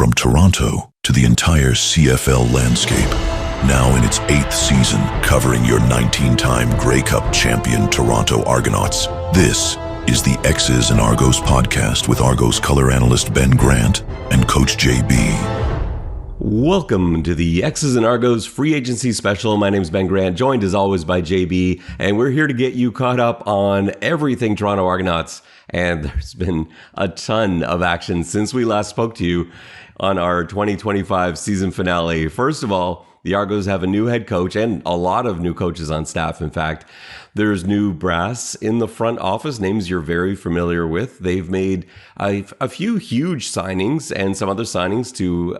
From Toronto to the entire CFL landscape, now in its 8th season, covering your 19-time Grey Cup champion Toronto Argonauts. This is the X's and Argos podcast with Argos color analyst Ben Grant and Coach JB. Welcome to the X's and Argos free agency special. My name is Ben Grant, joined as always by JB, and we're here to get you caught up on everything Toronto Argonauts. And there's been a ton of action since we last spoke to you on our 2025 season finale. First of all, the Argos have a new head coach and a lot of new coaches on staff. In fact, there's new brass in the front office, names you're very familiar with. They've made a few huge signings and some other signings to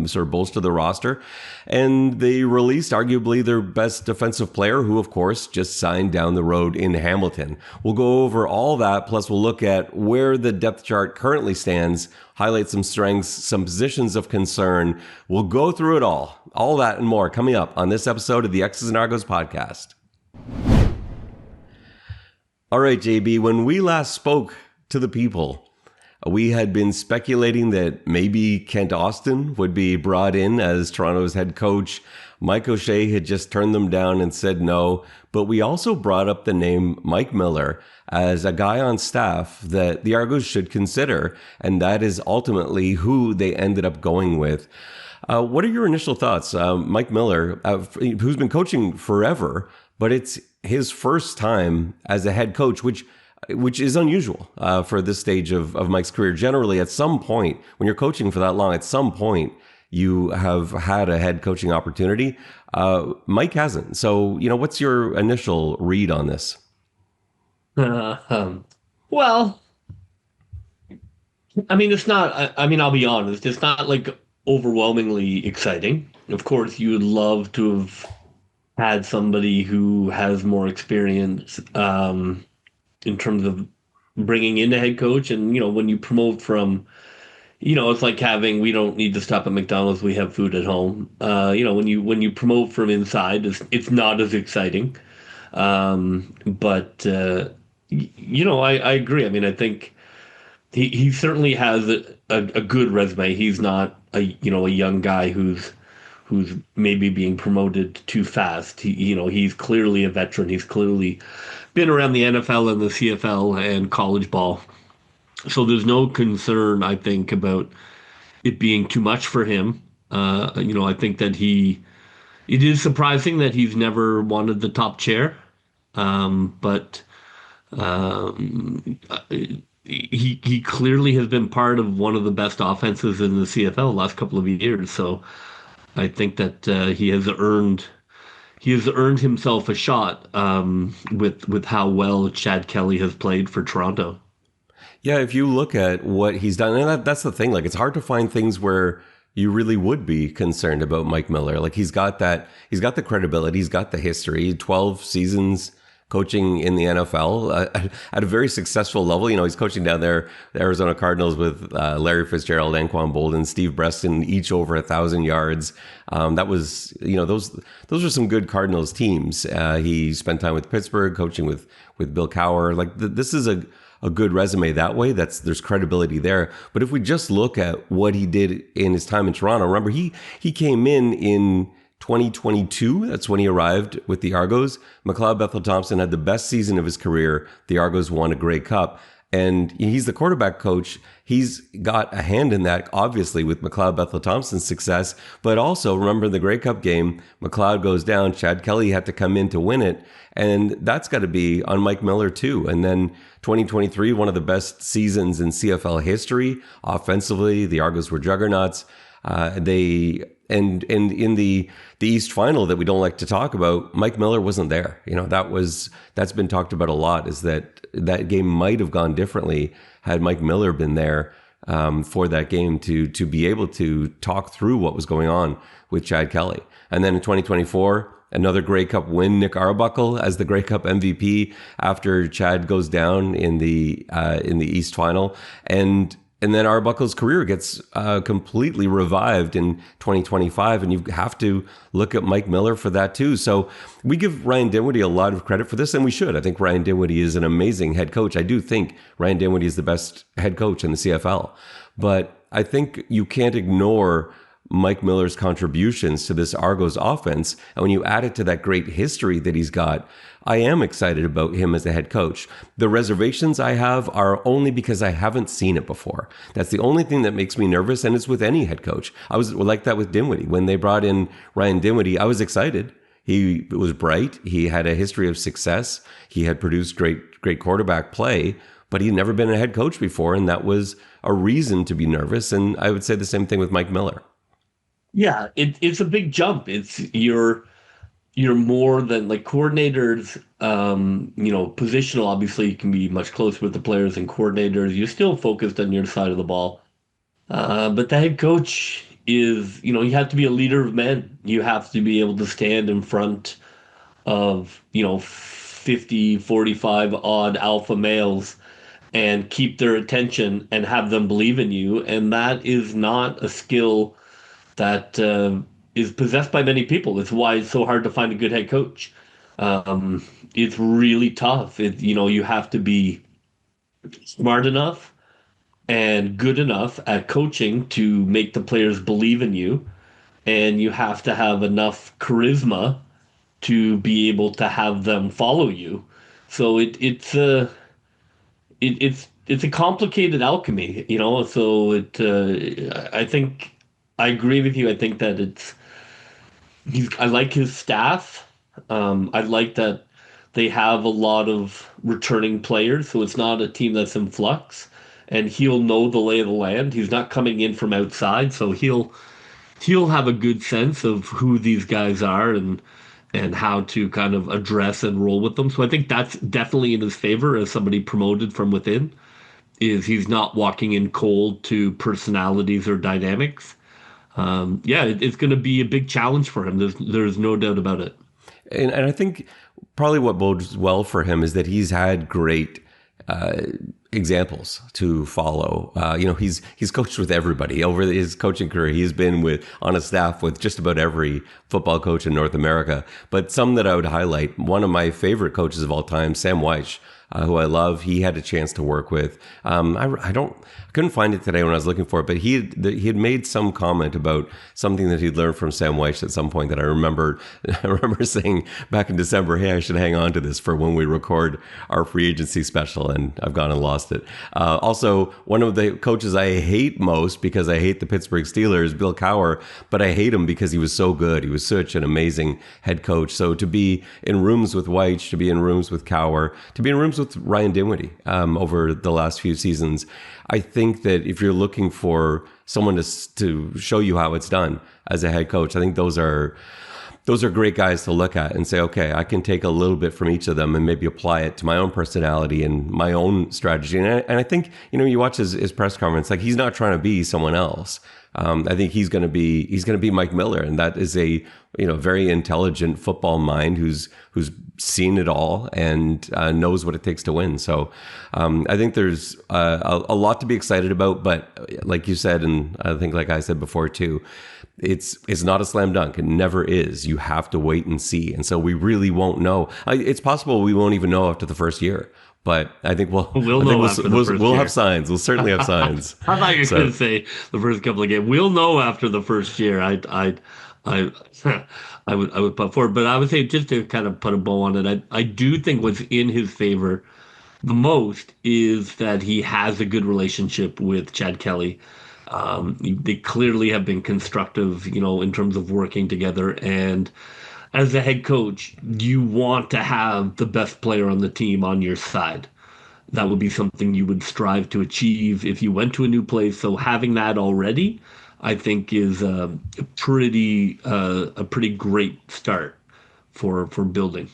sort of bolster the roster. And they released arguably their best defensive player, who, of course, just signed down the road in Hamilton. We'll go over all that, plus we'll look at where the depth chart currently stands, highlight some strengths, some positions of concern. We'll go through it all that and more coming up on this episode of the X's and Argos podcast. All right, JB, when we last spoke to the people, we had been speculating that maybe Kent Austin would be brought in as Toronto's head coach. Mike O'Shea had just turned them down and said no. But we also brought up the name Mike Miller as a guy on staff that the Argos should consider. And that is ultimately who they ended up going with. What are your initial thoughts? Mike Miller, who's been coaching forever, but it's his first time as a head coach, which is unusual for this stage of Mike's career. Generally, at some point, when you're coaching for that long, at some point, you have had a head coaching opportunity. Mike hasn't. So, what's your initial read on this? Well, it's not, I'll be honest, it's not like overwhelmingly exciting. Of course, you would love to have had somebody who has more experience in terms of bringing in a head coach. And, when you promote from, it's like having, we don't need to stop at McDonald's, we have food at home. When you promote from inside, it's not as exciting. But I agree. I think he certainly has a good resume. He's not a young guy who's maybe being promoted too fast. He's clearly a veteran. He's clearly been around the NFL and the CFL and college ball. So there's no concern, I think, about it being too much for him. I think that it is surprising that he's never wanted the top chair. But he clearly has been part of one of the best offenses in the CFL the last couple of years. So I think that he has earned himself a shot with how well Chad Kelly has played for Toronto. Yeah, if you look at what he's done, and that's the thing. Like, it's hard to find things where you really would be concerned about Mike Miller. Like, he's got the credibility, he's got the history, 12 seasons coaching in the NFL at a very successful level. He's coaching down there, the Arizona Cardinals, with Larry Fitzgerald, Anquan Bolden, Steve Breston, each over 1,000 yards. That was, those are some good Cardinals teams. He spent time with Pittsburgh, coaching with Bill Cowher. Like, this is a good resume that way. There's credibility there. But if we just look at what he did in his time in Toronto, remember he came in 2022. That's when he arrived with the Argos. McLeod Bethel-Thompson had the best season of his career. The Argos won a Grey Cup. And he's the quarterback coach. He's got a hand in that, obviously, with McLeod Bethel-Thompson's success. But also, remember the Grey Cup game, McLeod goes down. Chad Kelly had to come in to win it. And that's got to be on Mike Miller, too. And then 2023, one of the best seasons in CFL history. Offensively, the Argos were juggernauts. And in the East Final that we don't like to talk about, Mike Miller wasn't there. That's been talked about a lot, is that game might have gone differently had Mike Miller been there for that game to be able to talk through what was going on with Chad Kelly. And then in 2024, another Grey Cup win, Nick Arbuckle as the Grey Cup MVP after Chad goes down in the East Final. And then Arbuckle's career gets completely revived in 2025, and you have to look at Mike Miller for that too. So we give Ryan Dinwiddie a lot of credit for this, and we should. I think Ryan Dinwiddie is an amazing head coach. I do think Ryan Dinwiddie is the best head coach in the CFL. But I think you can't ignore Mike Miller's contributions to this Argos offense. And when you add it to that great history that he's got, I am excited about him as a head coach. The reservations I have are only because I haven't seen it before. That's the only thing that makes me nervous, and it's with any head coach. I was like that with Dinwiddie. When they brought in Ryan Dinwiddie, I was excited. He was bright. He had a history of success. He had produced great quarterback play, but he'd never been a head coach before, and that was a reason to be nervous. And I would say the same thing with Mike Miller. Yeah, it's a big jump. It's you're more than like coordinators. Positional. Obviously, you can be much closer with the players and coordinators. You're still focused on your side of the ball, but the head coach is, you have to be a leader of men. You have to be able to stand in front of 50, 45 odd alpha males and keep their attention and have them believe in you. And that is not a skill that is possessed by many people. It's why it's so hard to find a good head coach. It's really tough. You have to be smart enough and good enough at coaching to make the players believe in you, and you have to have enough charisma to be able to have them follow you. So it's a complicated alchemy, So I think I agree with you. I think that I like his staff. I like that they have a lot of returning players, so it's not a team that's in flux. And he'll know the lay of the land. He's not coming in from outside, so he'll have a good sense of who these guys are and how to kind of address and roll with them. So I think that's definitely in his favor as somebody promoted from within. Is he's not walking in cold to personalities or dynamics. It's going to be a big challenge for him. There's no doubt about it. And I think probably what bodes well for him is that he's had great examples to follow. He's coached with everybody over his coaching career. He's been on a staff with just about every football coach in North America. But some that I would highlight, one of my favorite coaches of all time, Sam Wyche, who I love, he had a chance to work with. I couldn't find it today when I was looking for it, but he had made some comment about something that he'd learned from Sam Wyche at some point that I remember saying back in December, hey, I should hang on to this for when we record our free agency special, and I've gone and lost it. Also, one of the coaches I hate most, because I hate the Pittsburgh Steelers, Bill Cowher, but I hate him because he was so good. He was such an amazing head coach. So to be in rooms with Wyche, to be in rooms with Cowher, to be in rooms with Ryan Dinwiddie over the last few seasons, I think that if you're looking for someone to show you how it's done as a head coach, I think those are great guys to look at and say, okay, I can take a little bit from each of them and maybe apply it to my own personality and my own strategy. And I think, you watch his press conference, like he's not trying to be someone else. I think he's going to be Mike Miller, and that is a very intelligent football mind who's seen it all and knows what it takes to win. So I think there's a lot to be excited about. But like you said, and I think like I said before too, it's not a slam dunk. It never is. You have to wait and see. And so we really won't know. It's possible we won't even know after the first year. But I think we'll have signs. We'll certainly have signs. I thought you were going to say the first couple of games. We'll know after the first year. I would put forward, but I would say, just to kind of put a bow on it, I do think what's in his favor the most is that he has a good relationship with Chad Kelly. They clearly have been constructive, in terms of working together. And as a head coach, you want to have the best player on the team on your side. That would be something you would strive to achieve if you went to a new place. So having that already, I think, is a pretty great start for building.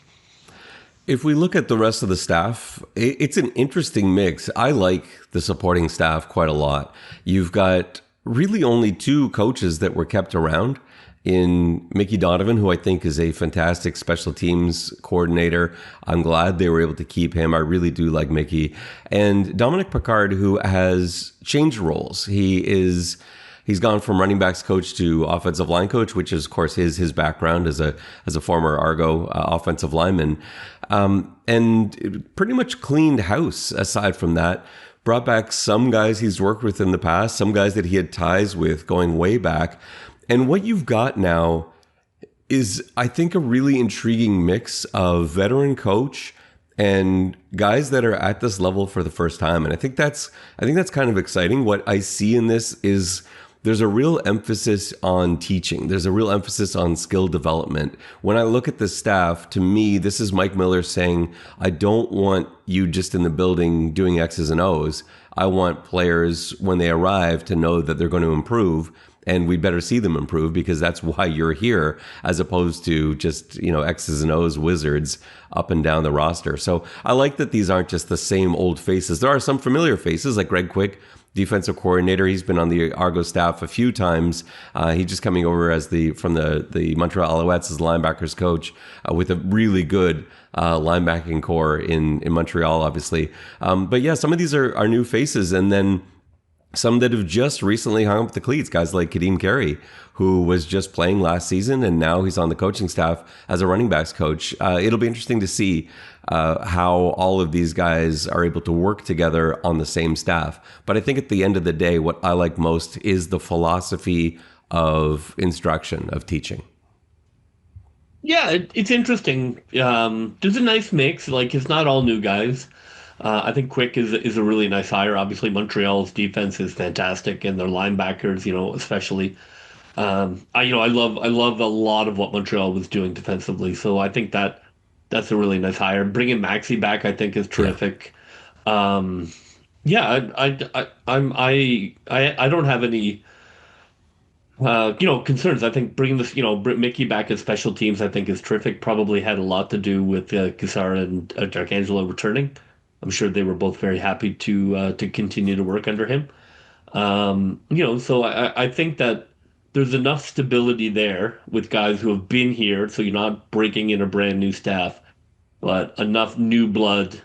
If we look at the rest of the staff, it's an interesting mix. I like the supporting staff quite a lot. You've got really only two coaches that were kept around in Mickey Donovan, who I think is a fantastic special teams coordinator. I'm glad they were able to keep him. I really do like Mickey. And Dominic Picard, who has changed roles. He's gone from running backs coach to offensive line coach, which is, of course, his background as a former Argo offensive lineman, and pretty much cleaned house. Aside from that, brought back some guys he's worked with in the past, some guys that he had ties with going way back. And what you've got now is, I think, a really intriguing mix of veteran coach and guys that are at this level for the first time. And I think that's kind of exciting. What I see in this is there's a real emphasis on teaching. There's a real emphasis on skill development. When I look at the staff, to me, this is Mike Miller saying, I don't want you just in the building doing X's and O's. I want players, when they arrive, to know that they're going to improve. And we better see them improve, because that's why you're here, as opposed to just, X's and O's wizards up and down the roster. So I like that these aren't just the same old faces. There are some familiar faces, like Greg Quick, defensive coordinator. He's been on the Argo staff a few times. He's just coming over as from the Montreal Alouettes as linebackers coach, with a really good linebacking core in Montreal, obviously. But yeah, some of these are new faces, and then some that have just recently hung up the cleats, guys like Kadeem Carey, who was just playing last season, and now he's on the coaching staff as a running backs coach. It'll be interesting to see how all of these guys are able to work together on the same staff. But I think at the end of the day, what I like most is the philosophy of instruction, of teaching. Yeah, it's interesting. There's a nice mix. Like, it's not all new guys. I think Quick is a really nice hire. Obviously, Montreal's defense is fantastic, and their linebackers, especially. I love a lot of what Montreal was doing defensively. So I think that's a really nice hire. Bringing Maxey back, I think, is terrific. Yeah, I don't have any concerns. I think bringing this, Mickey back as special teams, I think, is terrific. Probably had a lot to do with Cassara and D'Arcangelo returning. I'm sure they were both very happy to continue to work under him. So I think that there's enough stability there with guys who have been here, so you're not breaking in a brand new staff, but enough new blood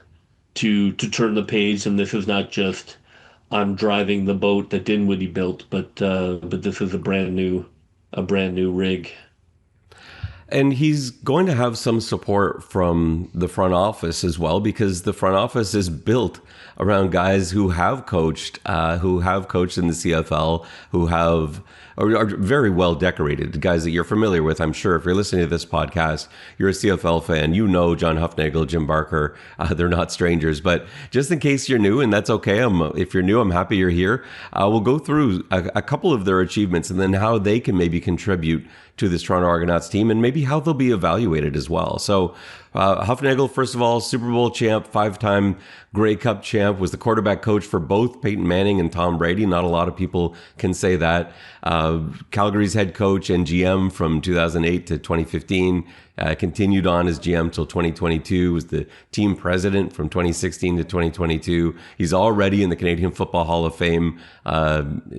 to turn the page. And this is not just, I'm driving the boat that Dinwiddie built, but this is a brand new rig. And he's going to have some support from the front office as well, because the front office is built around guys who have coached in the CFL, who are very well decorated, guys that you're familiar with. I'm sure if you're listening to this podcast, you're a CFL fan. You know John Hufnagel, Jim Barker. They're not strangers. But just in case you're new, and that's okay. If you're new, I'm happy you're here. We'll go through a couple of their achievements, and then how they can maybe contribute to this Toronto Argonauts team, and maybe how they'll be evaluated as well. So Hufnagel, first of all, Super Bowl champ, 5-time Grey Cup champ, was the quarterback coach for both Peyton Manning and Tom Brady. Not a lot of people can say that. Calgary's head coach and GM from 2008 to 2015. Continued on as GM till 2022, was the team president from 2016 to 2022. He's already in the Canadian Football Hall of Fame.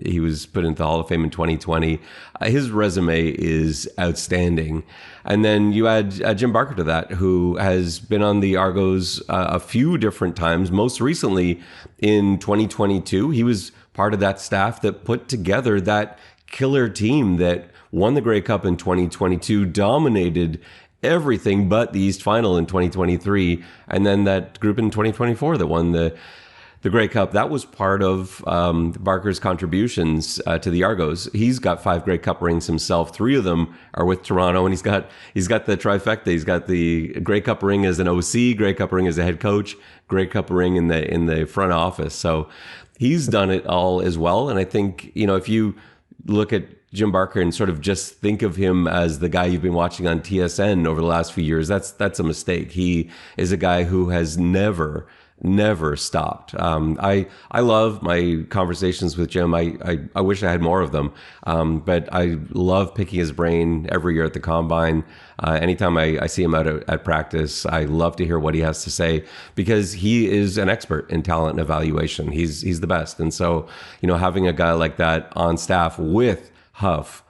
He was put into the Hall of Fame in 2020. His resume is outstanding. And then you add Jim Barker to that, who has been on the Argos a few different times. Most recently in 2022, he was part of that staff that put together that killer team that won the Grey Cup in 2022, dominated everything but the East Final in 2023, and then that group in 2024 that won the Grey Cup. That was part of Barker's contributions to the Argos. He's got 5 Grey Cup rings himself. 3 of them are with Toronto, and he's got the trifecta. He's got the Grey Cup ring as an OC, Grey Cup ring as a head coach, Grey Cup ring in the front office. So he's done it all as well. And I think, if you look at Jim Barker and sort of just think of him as the guy you've been watching on TSN over the last few years, that's a mistake. He is a guy who has never stopped. I love my conversations with Jim. I wish I had more of them. But I love picking his brain every year at the Combine. Anytime I see him out at practice, I love to hear what he has to say, because he is an expert in talent and evaluation. He's the best. And so, having a guy like that on staff with Huff,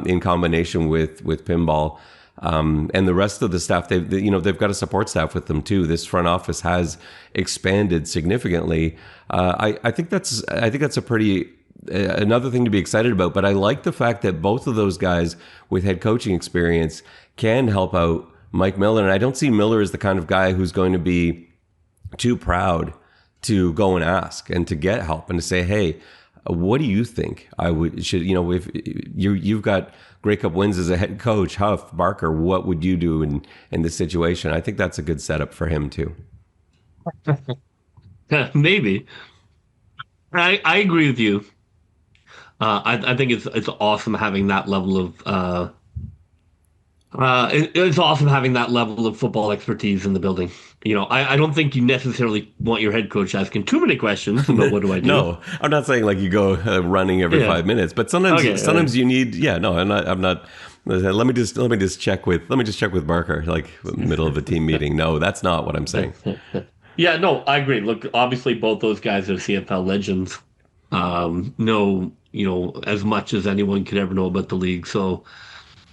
in combination with Pinball, and the rest of the staff, they've got a support staff with them too. This front office has expanded significantly. I think that's a pretty another thing to be excited about. But I like the fact that both of those guys with head coaching experience can help out Mike Miller, and I don't see Miller as the kind of guy who's going to be too proud to go and ask and to get help and to say, hey, what do you think should, if you've got Grey Cup wins as a head coach, Huff, Barker, what would you do in this situation? I think that's a good setup for him too. Maybe. I agree with you. I think it's awesome having that level of it's awesome having that level of football expertise in the building. I don't think you necessarily want your head coach asking too many questions about what do I do. No, I'm not saying like you go running every 5 minutes, but sometimes you need. Yeah, no, I'm not. Let me just check with Barker, like middle of a team meeting. No, that's not what I'm saying. Yeah, no, I agree. Look, obviously both those guys are CFL legends. Know as much as anyone could ever know about the league. So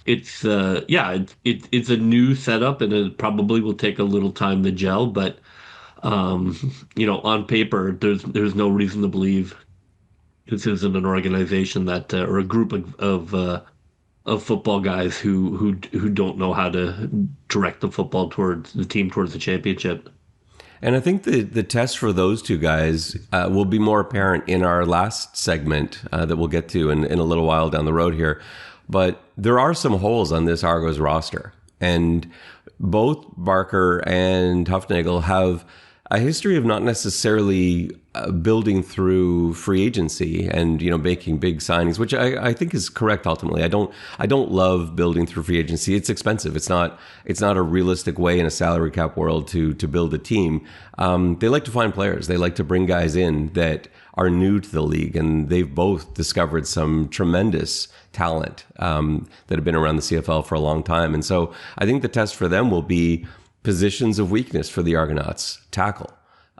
it's it's a new setup, and it probably will take a little time to gel. But on paper, there's no reason to believe this isn't an organization that or a group of football guys who don't know how to direct the team towards the championship. And I think the test for those two guys will be more apparent in our last segment that we'll get to in a little while down the road here. But there are some holes on this Argos roster. And both Barker and Hufnagel have a history of not necessarily building through free agency and making big signings, which I think is correct ultimately. I don't love building through free agency. It's expensive. It's not a realistic way in a salary cap world to build a team. They like to find players. They like to bring guys in that are new to the league, and they've both discovered some tremendous talent that have been around the CFL for a long time. And so I think the test for them will be positions of weakness for the Argonauts. Tackle.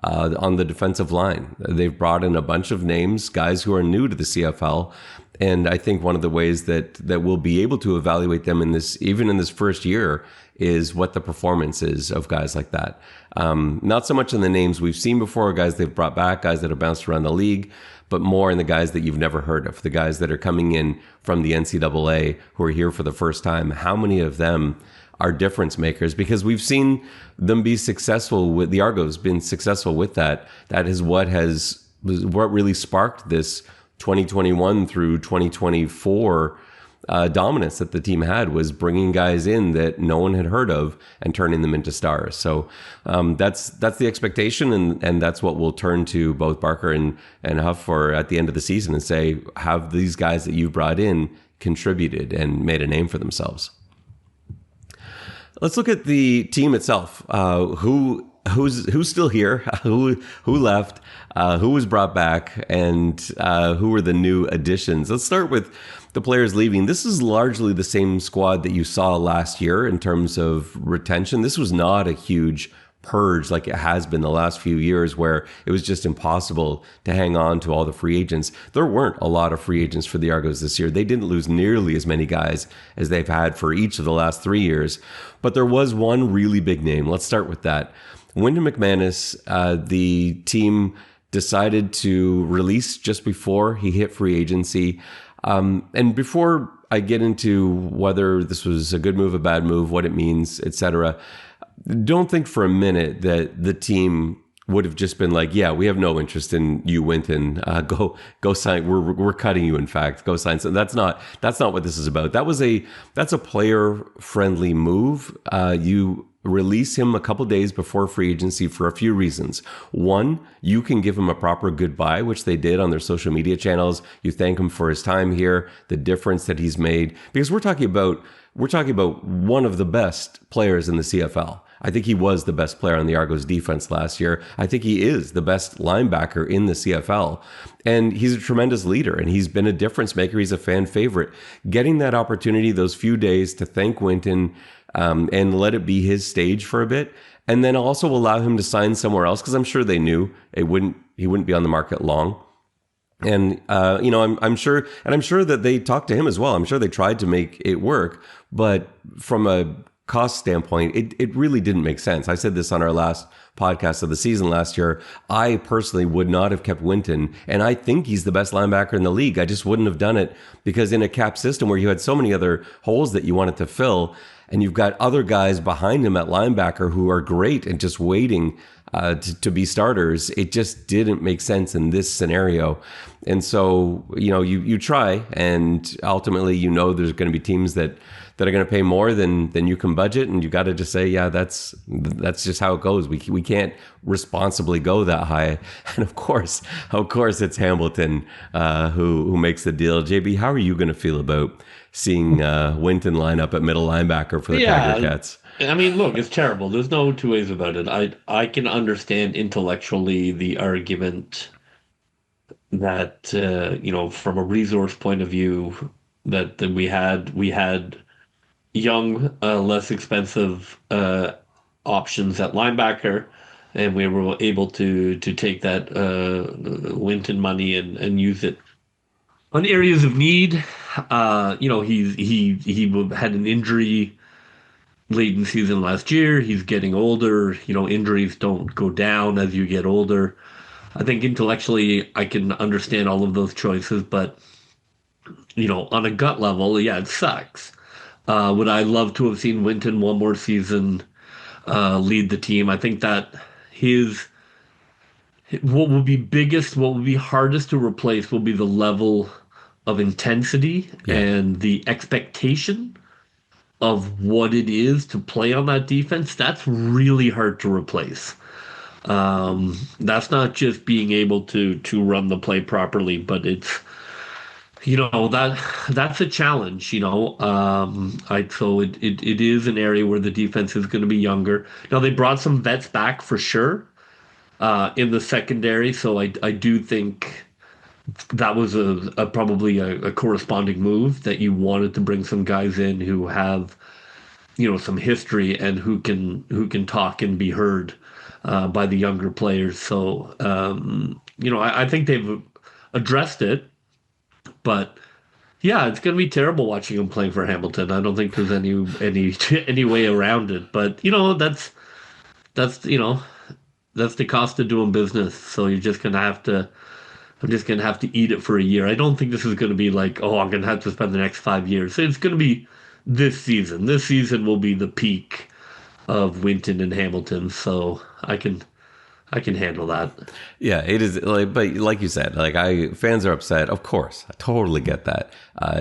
On the defensive line, they've brought in a bunch of names, guys who are new to the CFL, and I think one of the ways that we'll be able to evaluate them even in this first year, is what the performance is of guys like that. Not so much in the names we've seen before, guys they've brought back, guys that have bounced around the league, but more in the guys that you've never heard of, the guys that are coming in from the NCAA who are here for the first time. How many of them are difference makers? Because we've seen them be successful with the Argos, been successful with that. That is what really sparked this 2021 through 2024 dominance that the team had, was bringing guys in that no one had heard of and turning them into stars. So that's the expectation, and that's what we'll turn to both Barker and Huff for at the end of the season and say, have these guys that you brought in contributed and made a name for themselves? Let's look at the team itself. Who's still here? Who left? Who was brought back? And who were the new additions? Let's start with the players leaving. This is largely the same squad that you saw last year in terms of retention. This was not a huge purge like it has been the last few years, where it was just impossible to hang on to all the free agents. There weren't a lot of free agents for the Argos this year. They didn't lose nearly as many guys as they've had for each of the last 3 years. But there was one really big name. Let's start with that. Wyndham McManus, the team decided to release just before he hit free agency. And before I get into whether this was a good move, a bad move, what it means, etc., don't think for a minute that the team would have just been like, yeah, we have no interest in you, Winton. Go sign. We're cutting you. In fact, go sign. So that's not what this is about. That's a player friendly move. You release him a couple days before free agency for a few reasons. One, you can give him a proper goodbye, which they did on their social media channels. You thank him for his time here, the difference that he's made, because we're talking about one of the best players in the CFL. I think he was the best player on the Argos defense last year. I think he is the best linebacker in the CFL. And he's a tremendous leader, and he's been a difference maker. He's a fan favorite. Getting that opportunity, those few days to thank Winton and let it be his stage for a bit, and then also allow him to sign somewhere else, because I'm sure they knew he wouldn't be on the market long. And I'm sure that they talked to him as well. I'm sure they tried to make it work, but from a cost standpoint, it really didn't make sense. I said this on our last podcast of the season last year. I personally would not have kept Winton, and I think he's the best linebacker in the league. I just wouldn't have done it, because in a cap system where you had so many other holes that you wanted to fill, and you've got other guys behind him at linebacker who are great and just waiting to be starters. It just didn't make sense in this scenario. And so, you try, and ultimately, there's going to be teams that are going to pay more than you can budget, and you got to just say, yeah, that's just how it goes. We can't responsibly go that high. And of course, it's Hamilton who makes the deal. JB, how are you going to feel about seeing Winton line up at middle linebacker for the Tiger Cats? I mean, look, it's terrible. There's no two ways about it. I can understand intellectually the argument that from a resource point of view, that we had young, less expensive options at linebacker, and we were able to take that Winton money and use it on areas of need. He had an injury late in season last year. He's getting older. Injuries don't go down as you get older. I think intellectually I can understand all of those choices, but on a gut level, yeah, it sucks. Would I love to have seen Winton one more season lead the team? I think that what will be hardest to replace will be the level of intensity and the expectation of what it is to play on that defense. That's really hard to replace. That's not just being able to run the play properly, but it's that's a challenge. So it is an area where the defense is going to be younger. Now they brought some vets back for sure in the secondary, so I do think that was probably a corresponding move, that you wanted to bring some guys in who have some history and who can talk and be heard by the younger players. So I think they've addressed it, but yeah, it's going to be terrible watching him playing for Hamilton. I don't think there's any way around it. But that's the cost of doing business. So you're just gonna have to. I'm just going to have to eat it for a year. I don't think this is going to be like, oh, I'm going to have to spend the next 5 years. It's going to be this season. This season will be the peak of Winton and Hamilton. So I can handle that. Yeah, it is. But like you said, fans are upset. Of course, I totally get that.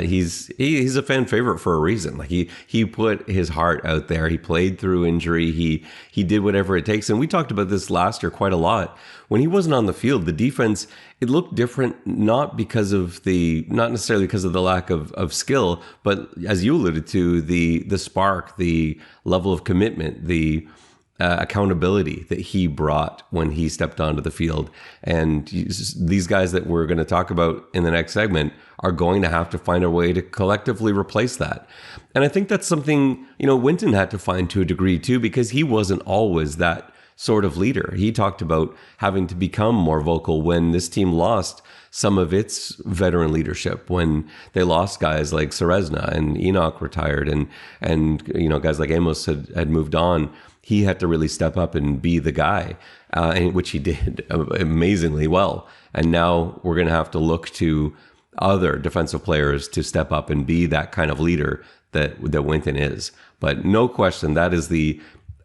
He's a fan favorite for a reason. Like he put his heart out there. He played through injury. He did whatever it takes. And we talked about this last year quite a lot. When he wasn't on the field, the defense, it looked different, not necessarily because of the lack of skill, but as you alluded to, the spark, the level of commitment, the accountability that he brought when he stepped onto the field. And these guys that we're going to talk about in the next segment are going to have to find a way to collectively replace that. And I think that's something, Winton had to find to a degree too, because he wasn't always that sort of leader. He talked about having to become more vocal when this team lost some of its veteran leadership, when they lost guys like Serezna and Enoch retired, and guys like Amos had moved on. He had to really step up and be the guy, which he did amazingly well. And now we're going to have to look to other defensive players to step up and be that kind of leader that Winton is. But no question, that is the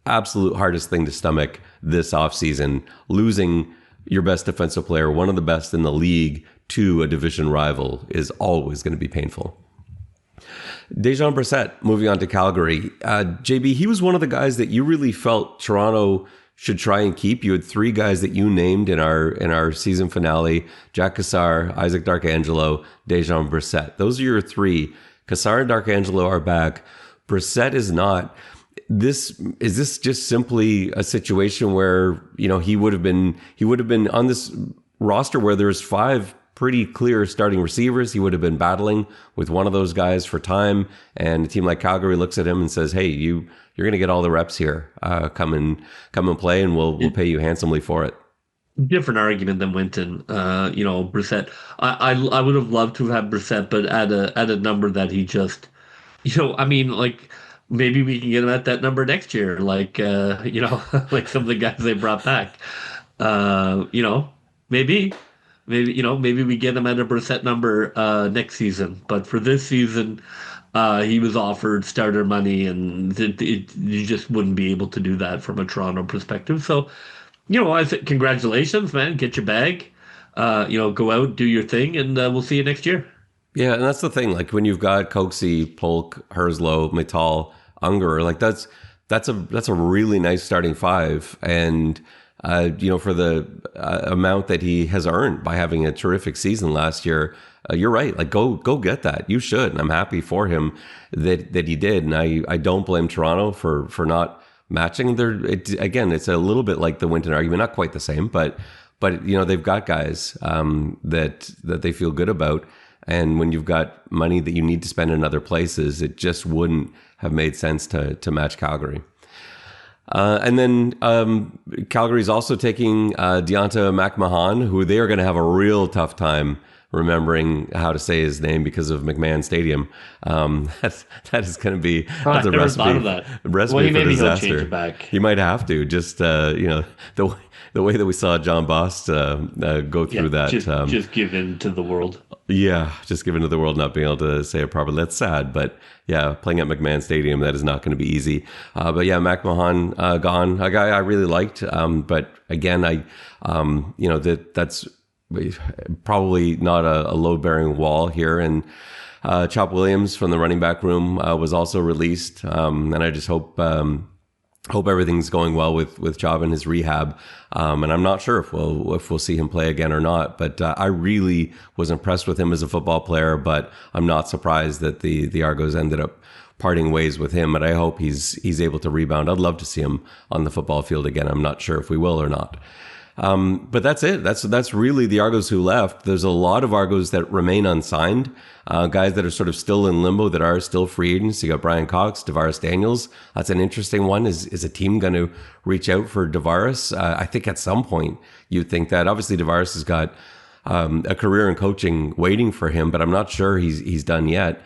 absolute hardest thing to stomach this offseason. Losing your best defensive player, one of the best in the league, to a division rival is always going to be painful. Dejan Brissett, moving on to Calgary. JB, he was one of the guys that you really felt Toronto should try and keep. You had three guys that you named in our season finale: Jack Cassar, Isaac Darkangelo, Dejan Brissett. Those are your three. Cassar and Darkangelo are back. Brissett is not. Is this just simply a situation where he would have been on this roster where there's five pretty clear starting receivers? He would have been battling with one of those guys for time, and a team like Calgary looks at him and says, "Hey, you're going to get all the reps here. Come and play, and we'll pay you handsomely for it." Different argument than Winton. Brissett. I would have loved to have had Brissett, but at a number that he just, maybe we can get him at that number next year, like like some of the guys they brought back. Maybe we get him at a Brissett number next season. But for this season, he was offered starter money, and you just wouldn't be able to do that from a Toronto perspective. So I think congratulations, man. Get your bag. Go out, do your thing, and we'll see you next year. Yeah, and that's the thing. Like when you've got Coxey, Polk, Herslow, Mittal, Unger, like that's a really nice starting five, and for the amount that he has earned by having a terrific season last year, you're right. Like go get that. You should, and I'm happy for him that he did, and I don't blame Toronto for not matching again, it's a little bit like the Winton argument, not quite the same, but they've got guys that they feel good about. And when you've got money that you need to spend in other places, it just wouldn't have made sense to match Calgary. And then Calgary's also taking Deonta McMahon, who they are going to have a real tough time remembering how to say his name because of McMahon Stadium. That is going to be that's a recipe. Thought of that. Recipe for disaster. He'll change it back. He might have to. Just the way that we saw John Bost go through that. Just give in to the world. Yeah, just give in to the world, not being able to say it properly. That's sad, but yeah, playing at McMahon Stadium, that is not going to be easy. But yeah, McMahon gone, a guy I really liked. But again, that's probably not a load-bearing wall here. And Chop Williams from the running back room was also released. And I just hope everything's going well with Chop and his rehab. And I'm not sure if we'll see him play again or not. But I really was impressed with him as a football player. But I'm not surprised that the Argos ended up parting ways with him. And I hope he's able to rebound. I'd love to see him on the football field again. I'm not sure if we will or not. But that's it. That's really the Argos who left. There's a lot of Argos that remain unsigned, guys that are sort of still in limbo that are still free agents. You got Brian Cox, Tavares Daniels. That's an interesting one. Is a team going to reach out for Tavares? I think at some point you'd think that. Obviously, Tavares has got a career in coaching waiting for him, but I'm not sure he's done yet.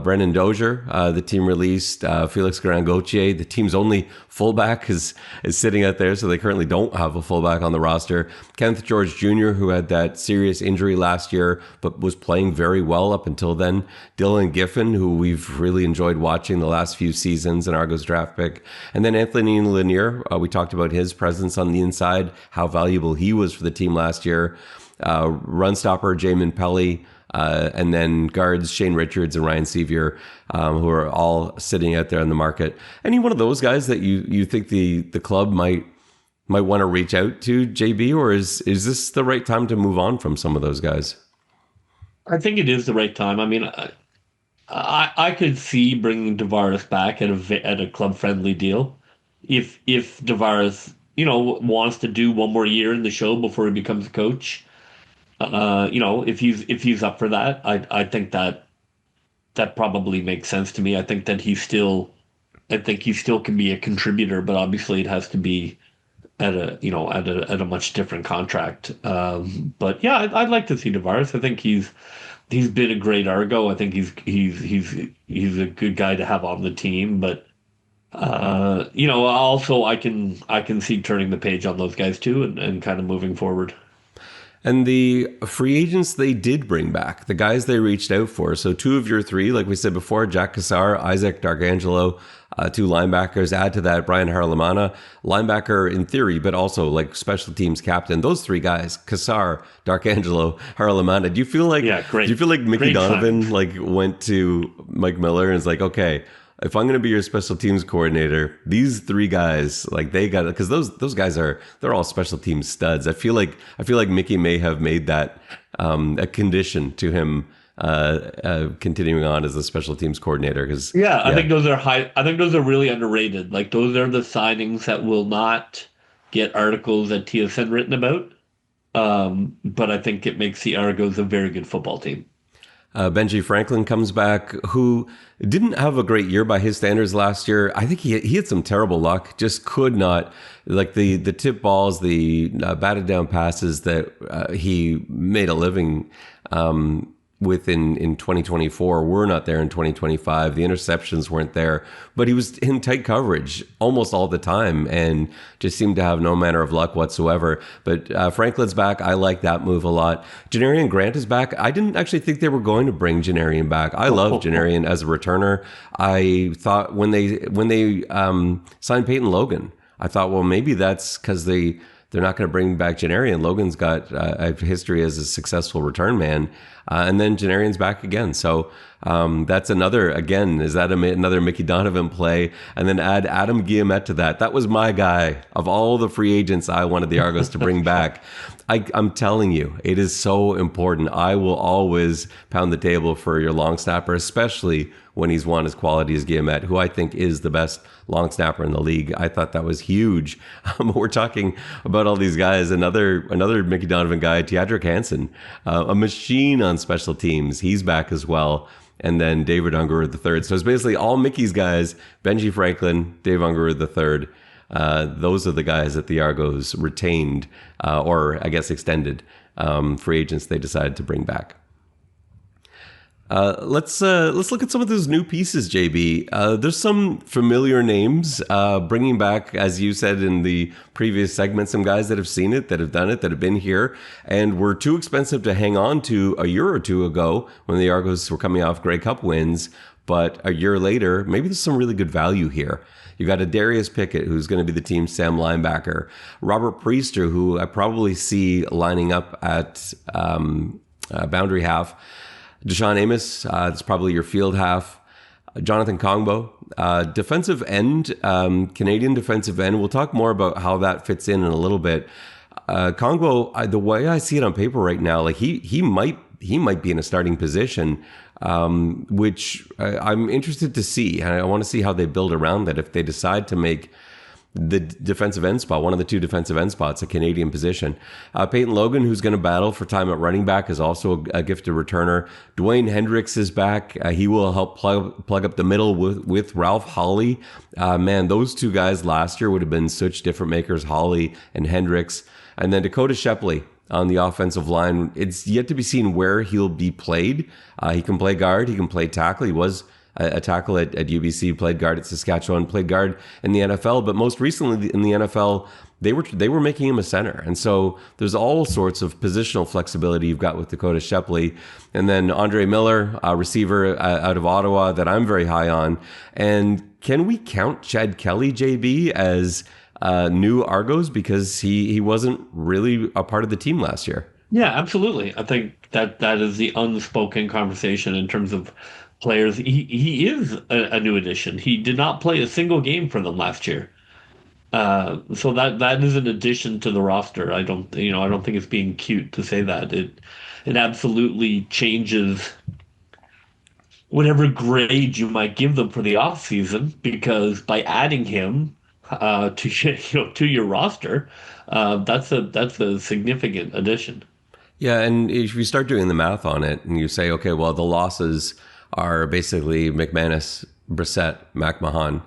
Brendan Dozier, the team released. Felix Grand-Gauthier, the team's only fullback, is sitting out there, so they currently don't have a fullback on the roster. Kenneth George Jr., who had that serious injury last year, but was playing very well up until then. Dylan Giffen, who we've really enjoyed watching the last few seasons, an Argos draft pick. And then Anthony Lanier, we talked about his presence on the inside, how valuable he was for the team last year. Run stopper Jamin Pelly, and then guards Shane Richards and Ryan Sevier, who are all sitting out there in the market. Any one of those guys that you think the club might want to reach out to, JB, or is this the right time to move on from some of those guys? I think it is the right time. I mean, I could see bringing Tavares back at a club friendly deal if Tavares wants to do one more year in the show before he becomes a coach. If he's up for that, I think that probably makes sense to me. I think he still can be a contributor, but obviously it has to be at a much different contract. But yeah, I'd like to see Tavares. I think he's been a great Argo. I think he's a good guy to have on the team. But also I can see turning the page on those guys too and kind of moving forward. And the free agents they did bring back, the guys they reached out for. So two of your three, like we said before, Jack Cassar, Isaac Darkangelo, two linebackers. Add to that Brian Harlamana, linebacker in theory, but also like special teams captain. Those three guys, Cassar, Darkangelo, Harlamana. Do you feel like great. Do you feel like Mickey Great Donovan time. Went to Mike Miller and is like, okay, if I'm going to be your special teams coordinator, these three guys, like they got it, because those guys they're all special teams studs. I feel like Mickey may have made that a condition to him continuing on as a special teams coordinator. Because I think those are high. I think those are really underrated. Like those are the signings that will not get articles at TSN written about. But I think it makes the Argos a very good football team. Benji Franklin comes back, who didn't have a great year by his standards last year. I think he had some terrible luck, just could not, like the tip balls, the batted down passes that he made a living with in 2024 were not there in 2025. The interceptions weren't there, but he was in tight coverage almost all the time and just seemed to have no manner of luck whatsoever. But Franklin's back. I like that move a lot. Janarian Grant is back. I didn't actually think they were going to bring Janarian back. I love Janarian as a returner. I thought when they signed Peyton Logan, I thought, well, maybe that's because they they're not going to bring back Janarian. Logan's got a history as a successful return man, and then Janarian's back again. So that's another, again, is that another Mickey Donovan play? And then add Adam Guillemette to that. That was my guy. Of all the free agents I wanted the Argos to bring back, I'm telling you, it is so important. I will always pound the table for your long snapper, especially when he's won as quality as Guillemette, who I think is the best long snapper in the league. I thought that was huge. We're talking about all these guys. Another Mickey Donovan guy, Teodric Hansen, a machine on special teams. He's back as well. And then David Ungerud III. So it's basically all Mickey's guys, Benji Franklin, Dave Ungerud III. Those are the guys that the Argos retained, or I guess extended, free agents they decided to bring back. Let's look at some of those new pieces, JB. There's some familiar names, bringing back, as you said in the previous segment, some guys that have seen it, that have done it, that have been here, and were too expensive to hang on to a year or two ago when the Argos were coming off Grey Cup wins. But a year later, maybe there's some really good value here. You got a Darius Pickett, who's going to be the team's Sam linebacker. Robert Priester, who I probably see lining up at boundary half. Deshaun Amos, that's probably your field half. Jonathan Kongbo, defensive end, Canadian defensive end. We'll talk more about how that fits in a little bit. Kongbo, the way I see it on paper right now, like he might be in a starting position, which I'm interested to see. And I want to see how they build around that. If they decide to make the defensive end spot, one of the two defensive end spots, a Canadian position. Peyton Logan, who's going to battle for time at running back, is also a gifted returner. Dwayne Hendricks is back. He will help plug up the middle with Ralph Hawley. Man, those two guys last year would have been such different makers, Hawley and Hendricks. And then Dakota Shepley on the offensive line. It's yet to be seen where he'll be played. He can play guard. He can play tackle. He was a tackle at UBC, played guard at Saskatchewan, played guard in the NFL, but most recently in the NFL, they were making him a center. And so there's all sorts of positional flexibility you've got with Dakota Shepley. And then Andre Miller, a receiver out of Ottawa that I'm very high on. And can we count Chad Kelly, JB, as new Argos, because he wasn't really a part of the team last year? Yeah, absolutely. I think that is the unspoken conversation in terms of players. He is a new addition. He did not play a single game for them last year, so that is an addition to the roster. I don't think it's being cute to say that. It absolutely changes whatever grade you might give them for the off season, because by adding him to your roster, that's a significant addition. Yeah, and if you start doing the math on it and you say, okay, well, the losses are basically McManus, Brissett, McMahon,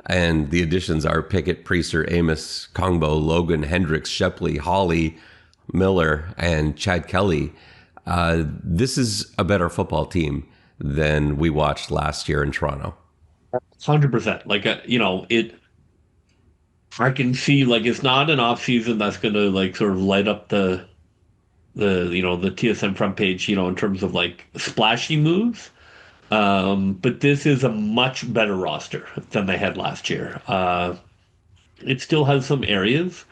and the additions are Pickett, Priester, Amos, Kongbo, Logan, Hendricks, Shepley, Hawley, Miller, and Chad Kelly. This is a better football team than we watched last year in Toronto. 100%. Like, I can see, like, it's not an off season that's going to like sort of light up the TSN front page, in terms of like splashy moves. But this is a much better roster than they had last year. It still has some areas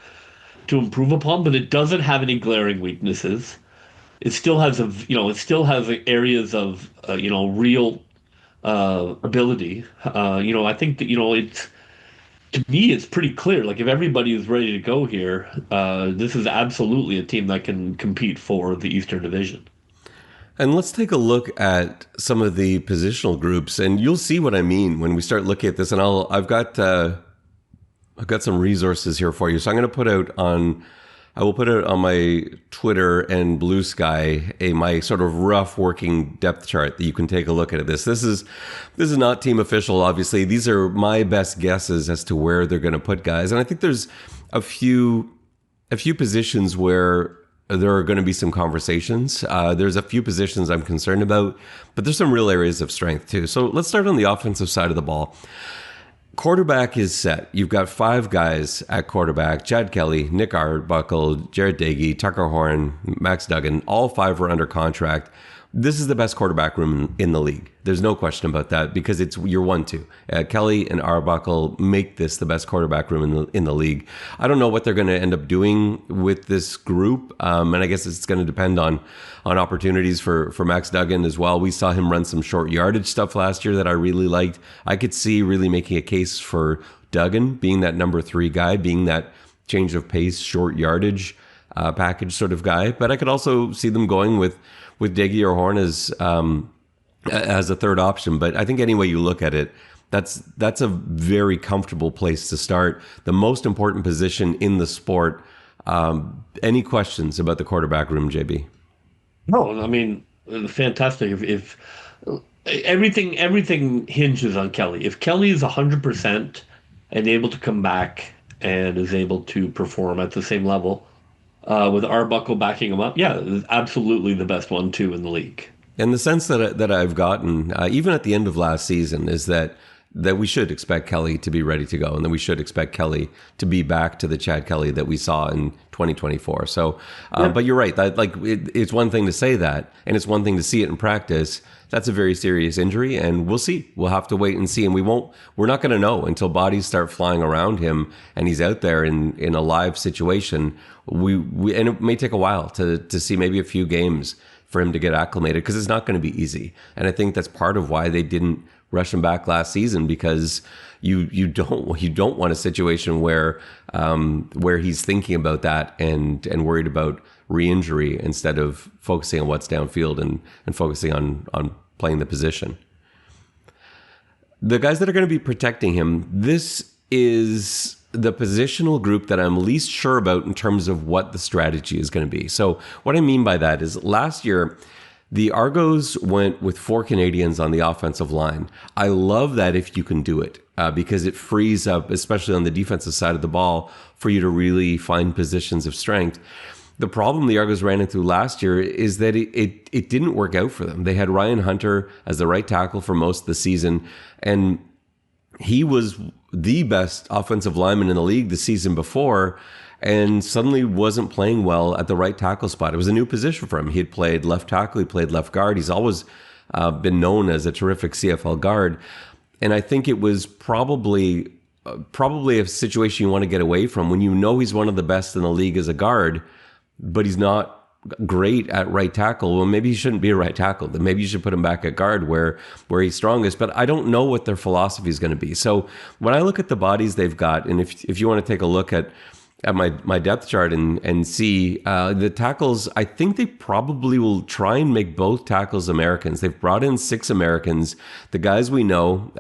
to improve upon, but it doesn't have any glaring weaknesses. It still has areas of real ability. I think that to me it's pretty clear. Like, if everybody is ready to go here, this is absolutely a team that can compete for the Eastern Division. And let's take a look at some of the positional groups, and you'll see what I mean when we start looking at this. And I've got some resources here for you. So I will put out on my Twitter and Blue Sky my sort of rough working depth chart that you can take a look at this. This is not team official, obviously. These are my best guesses as to where they're going to put guys, and I think there's a few positions where there are going to be some conversations. There's a few positions I'm concerned about, but there's some real areas of strength too. So let's start on the offensive side of the ball. Quarterback is set. You've got 5 guys at quarterback: Chad Kelly, Nick Arbuckle, Jarrett Dagey, Tucker Horn, Max Duggan. All 5 are under contract. This is the best quarterback room in the league. There's no question about that because it's your 1-2. Kelly and Arbuckle make this the best quarterback room in the league. I don't know what they're going to end up doing with this group, and I guess it's going to depend on opportunities for Max Duggan as well. We saw him run some short yardage stuff last year that I really liked. I could see really making a case for Duggan being that number 3 guy, being that change of pace, short yardage package sort of guy. But I could also see them going with Diggy or Horn as a third option. But I think any way you look at it, that's a very comfortable place to start. The most important position in the sport. Any questions about the quarterback room, JB? No, I mean, fantastic. If everything hinges on Kelly. If Kelly is 100% and able to come back and is able to perform at the same level, with Arbuckle backing him up, yeah, absolutely the best 1-2 in the league. And the sense that I've gotten, even at the end of last season, is that we should expect Kelly to be ready to go, and that we should expect Kelly to be back to the Chad Kelly that we saw in 2024. So, but you're right. That it's one thing to say that, and it's one thing to see it in practice. That's a very serious injury, and we'll see. We'll have to wait and see, and we're not going to know until bodies start flying around him and he's out there in a live situation. And it may take a while to see, maybe a few games for him to get acclimated, because it's not going to be easy. And I think that's part of why they didn't rush him back last season, because you don't want a situation where he's thinking about that and worried about re-injury instead of focusing on what's downfield and focusing on playing the position. The guys that are going to be protecting him, this is the positional group that I'm least sure about in terms of what the strategy is going to be. So what I mean by that is, last year, the Argos went with 4 Canadians on the offensive line. I love that if you can do it, because it frees up, especially on the defensive side of the ball, for you to really find positions of strength. The problem the Argos ran into last year is that it didn't work out for them. They had Ryan Hunter as the right tackle for most of the season, and he was the best offensive lineman in the league the season before, and suddenly wasn't playing well at the right tackle spot. It was a new position for him. He had played left tackle, he played left guard. He's always been known as a terrific CFL guard. And I think it was probably a situation you want to get away from when you know he's one of the best in the league as a guard, but he's not great at right tackle. Well, maybe he shouldn't be a right tackle. Then maybe you should put him back at guard where he's strongest. But I don't know what their philosophy is going to be. So when I look at the bodies they've got, and if you want to take a look at my depth chart and see the tackles, I think they probably will try and make both tackles Americans. They've brought in 6 Americans. The guys we know,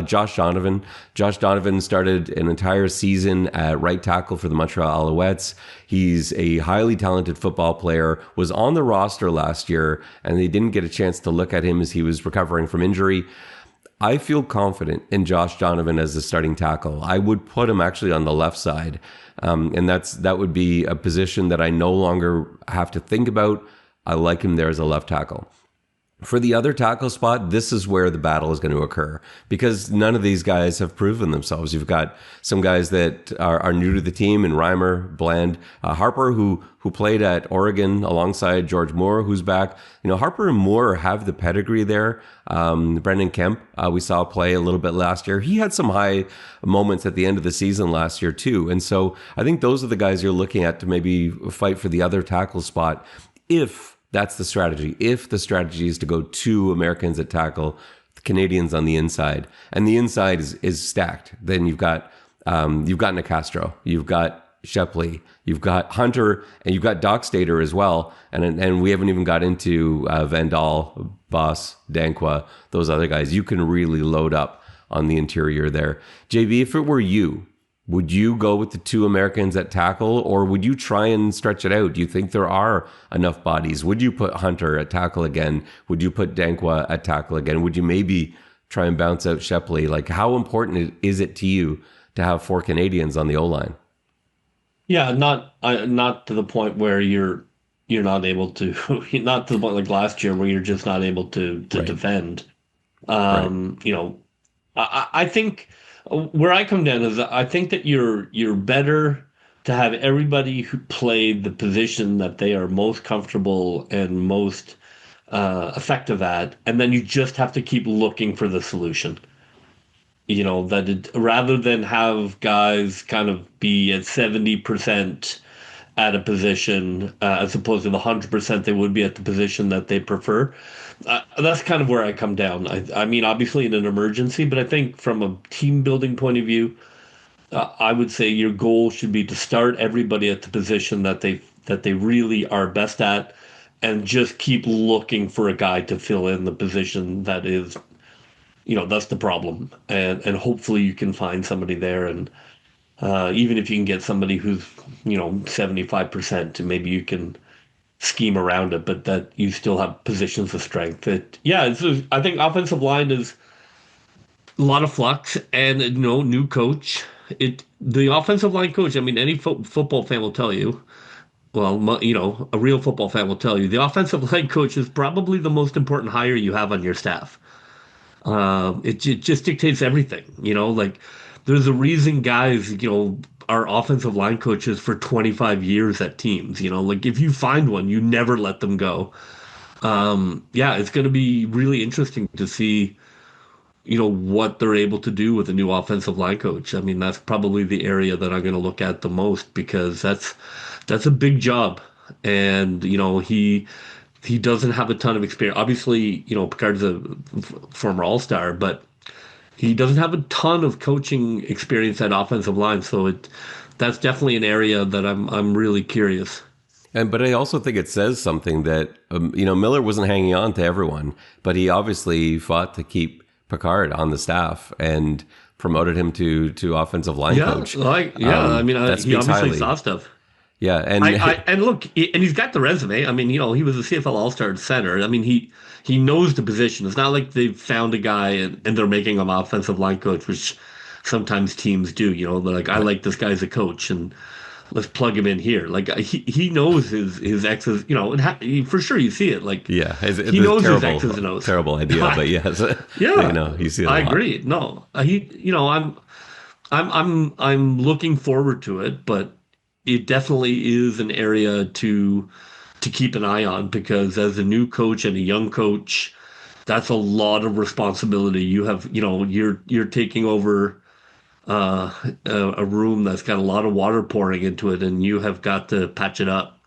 Josh Donovan. Josh Donovan started an entire season at right tackle for the Montreal Alouettes. He's a highly talented football player, was on the roster last year, and they didn't get a chance to look at him as he was recovering from injury. I feel confident in Josh Donovan as the starting tackle. I would put him actually on the left side. And that would be a position that I no longer have to think about. I like him there as a left tackle. For the other tackle spot, this is where the battle is going to occur, because none of these guys have proven themselves. You've got some guys that are new to the team, in Reimer, Bland, Harper, who played at Oregon alongside George Moore, who's back. You know, Harper and Moore have the pedigree there. Brendan Kemp, we saw play a little bit last year. He had some high moments at the end of the season last year too. And so I think those are the guys you're looking at to maybe fight for the other tackle spot, if that's the strategy. If the strategy is to go 2 Americans at tackle, the Canadians on the inside, and the inside is stacked, then you've got Nicastro, you've got Shepley, you've got Hunter, and you've got Doc Stater as well. And we haven't even got into Vandal, Boss, Dankwa, those other guys. You can really load up on the interior there. JB, if it were you, would you go with the 2 Americans at tackle, or would you try and stretch it out? Do you think there are enough bodies? Would you put Hunter at tackle again? Would you put Dankwa at tackle again? Would you maybe try and bounce out Shepley? Like, how important is it to you to have 4 Canadians on the O-line? Yeah, not to the point where you're not able to, not to the point like last year where you're just not able to Right. defend. Right. You know, I think where I come down is I think that you're better to have everybody who played the position that they are most comfortable and most effective at, and then you just have to keep looking for the solution. Rather than have guys kind of be at 70% at a position as opposed to the 100% they would be at the position that they prefer. That's kind of where I come down. I mean, obviously in an emergency, but I think from a team building point of view, I would say your goal should be to start everybody at the position that they really are best at, and just keep looking for a guy to fill in the position that is, that's the problem, and hopefully you can find somebody there, and even if you can get somebody who's 75%, and maybe you can scheme around it, but that you still have positions of strength. I think offensive line is a lot of flux, and new coach. The offensive line coach. I mean, any football fan will tell you. Well, a real football fan will tell you the offensive line coach is probably the most important hire you have on your staff. It just dictates everything. Like there's a reason guys, are offensive line coaches for 25 years at teams. Like if you find one, you never let them go. It's going to be really interesting to see, what they're able to do with a new offensive line coach. I mean, that's probably the area that I'm going to look at the most, because that's a big job. And, he doesn't have a ton of experience. Obviously, Picard's a former All-Star, but he doesn't have a ton of coaching experience at offensive line. So that's definitely an area that I'm really curious. But I also think it says something that Miller wasn't hanging on to everyone, but he obviously fought to keep Picard on the staff and promoted him to offensive line coach. I mean, he obviously highly. saw stuff. Yeah, and look, and he's got the resume. I mean, he was a CFL All-Star center. I mean, he knows the position. It's not like they've found a guy and they're making him offensive line coach, which sometimes teams do. They're like, I like this guy as a coach, and let's plug him in here. Like he knows his X's. For sure you see it. Like he knows his X's and O's. Terrible idea, but yes, you see it. I agree. No, I'm looking forward to it, but it definitely is an area to keep an eye on, because as a new coach and a young coach, that's a lot of responsibility. You have, you're taking over a room that's got a lot of water pouring into it, and you have got to patch it up.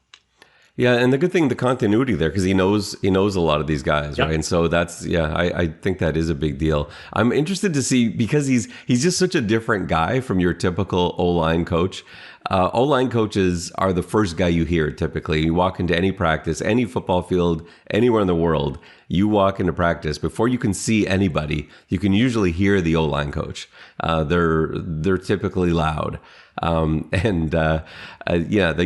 Yeah, and the good thing, the continuity there, because he knows a lot of these guys, right? And so I think that is a big deal. I'm interested to see, because he's just such a different guy from your typical O-line coach. O-line coaches are the first guy you hear typically. You walk into any practice, any football field, anywhere in the world, you walk into practice, before you can see anybody, you can usually hear the O-line coach. They're typically loud. That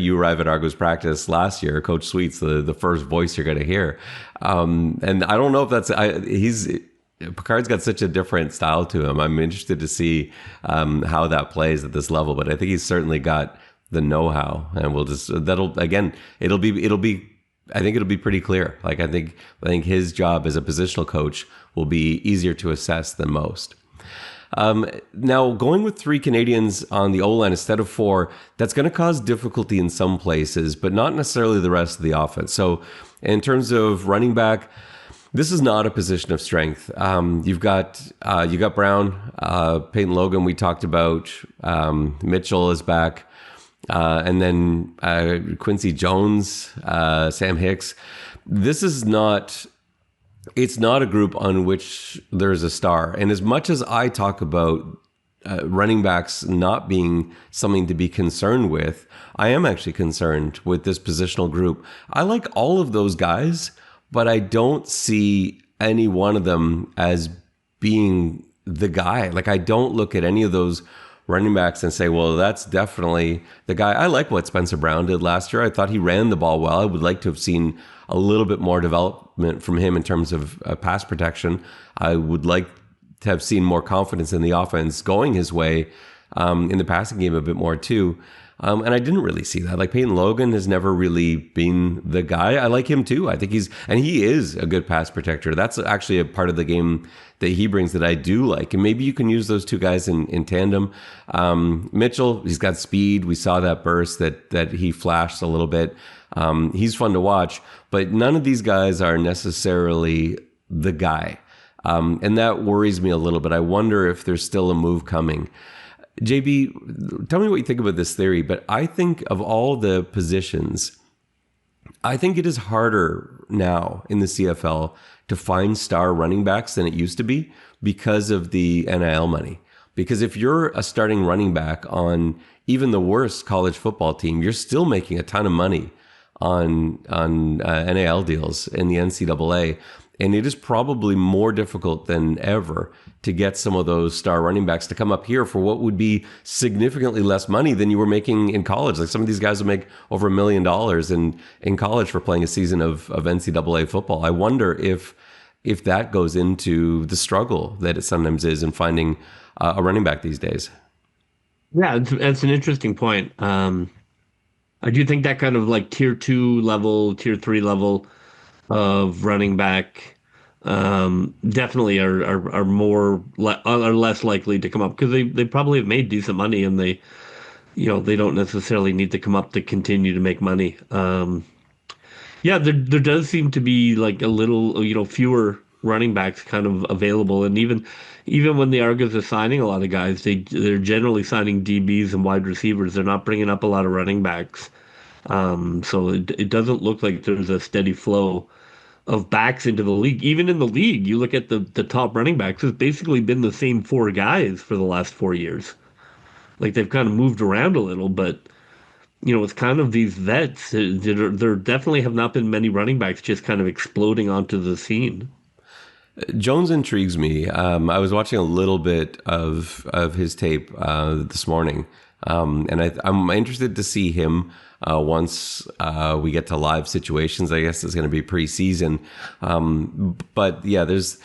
you arrive at Argo's practice last year, Coach Sweet's the first voice you're going to hear. And I don't know if Picard's got such a different style to him. I'm interested to see how that plays at this level, but I think he's certainly got the know-how, and it'll be pretty clear. Like I think his job as a positional coach will be easier to assess than most. Now, going with 3 Canadians on the O-line instead of 4, that's going to cause difficulty in some places, but not necessarily the rest of the offense. So in terms of running back, this is not a position of strength. You got Brown, Peyton Logan, we talked about. Mitchell is back. And then Quincy Jones, Sam Hicks. It's not a group on which there's a star. And as much as I talk about running backs not being something to be concerned with, I am actually concerned with this positional group. I like all of those guys, but I don't see any one of them as being the guy. Like I don't look at any of those running backs and say, well, that's definitely the guy. I like what Spencer Brown did last year. I thought he ran the ball well. I would like to have seen a little bit more development from him in terms of pass protection. I would like to have seen more confidence in the offense going his way in the passing game a bit more too. And I didn't really see that. Like Peyton Logan has never really been the guy. I like him too. I think he is a good pass protector. That's actually a part of the game that he brings that I do like. And maybe you can use those two guys in tandem. Mitchell, he's got speed. We saw that burst that he flashed a little bit. He's fun to watch, but none of these guys are necessarily the guy. And that worries me a little bit. I wonder if there's still a move coming. JB, tell me what you think about this theory, but I think of all the positions, I think it is harder now in the CFL to find star running backs than it used to be because of the NIL money. Because if you're a starting running back on even the worst college football team, you're still making a ton of money on NIL deals in the NCAA. And it is probably more difficult than ever to get some of those star running backs to come up here for what would be significantly less money than you were making in college. Like some of these guys will make over $1 million in college for playing a season of NCAA football. I wonder if that goes into the struggle that it sometimes is in finding a running back these days. Yeah, that's an interesting point. I do think that kind of like tier 2 level, tier 3 level of running back definitely are less likely to come up because they probably have made decent money and they don't necessarily need to come up to continue to make money. Yeah, there does seem to be like a little fewer running backs kind of available, and even when the Argos are signing a lot of guys, they're generally signing DBs and wide receivers. They're not bringing up a lot of running backs. So it doesn't look like there's a steady flow of backs into the league. Even in the league, you look at the top running backs, it's basically been the same four guys for the last 4 years. Like they've kind of moved around a little, but it's kind of these vets. There definitely have not been many running backs just kind of exploding onto the scene. Jones intrigues me. I was watching a little bit of his tape this morning, and I'm interested to see him once we get to live situations. I guess it's going to be preseason, but yeah, there's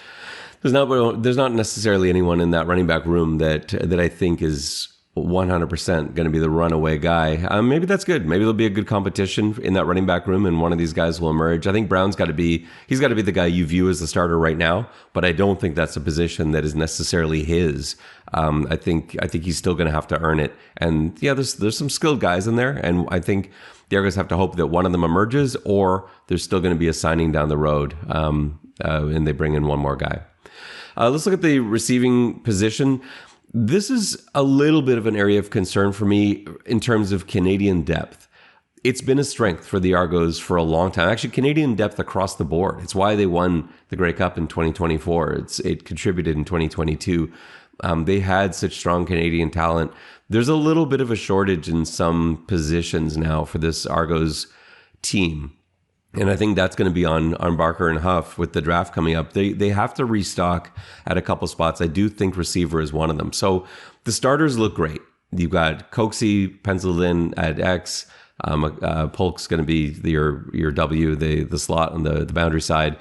not necessarily anyone in that running back room that I think is 100% going to be the runaway guy. Maybe that's good. Maybe there'll be a good competition in that running back room and one of these guys will emerge. I think Brown's got to be the guy you view as the starter right now, but I don't think that's a position that is necessarily his. I think he's still going to have to earn it. And yeah, there's some skilled guys in there. And I think the Argos have to hope that one of them emerges or there's still going to be a signing down the road. And they bring in one more guy. Let's look at the receiving position. This is a little bit of an area of concern for me in terms of Canadian depth. It's been a strength for the Argos for a long time. Actually, Canadian depth across the board. It's why they won the Grey Cup in 2024. It contributed in 2022. They had such strong Canadian talent. There's a little bit of a shortage in some positions now for this Argos team. And I think that's going to be on Barker and Huff with the draft coming up. They have to restock at a couple spots. I do think receiver is one of them. So the starters look great. You've got Coxie penciled in at X. Polk's going to be your W, the slot on the boundary side.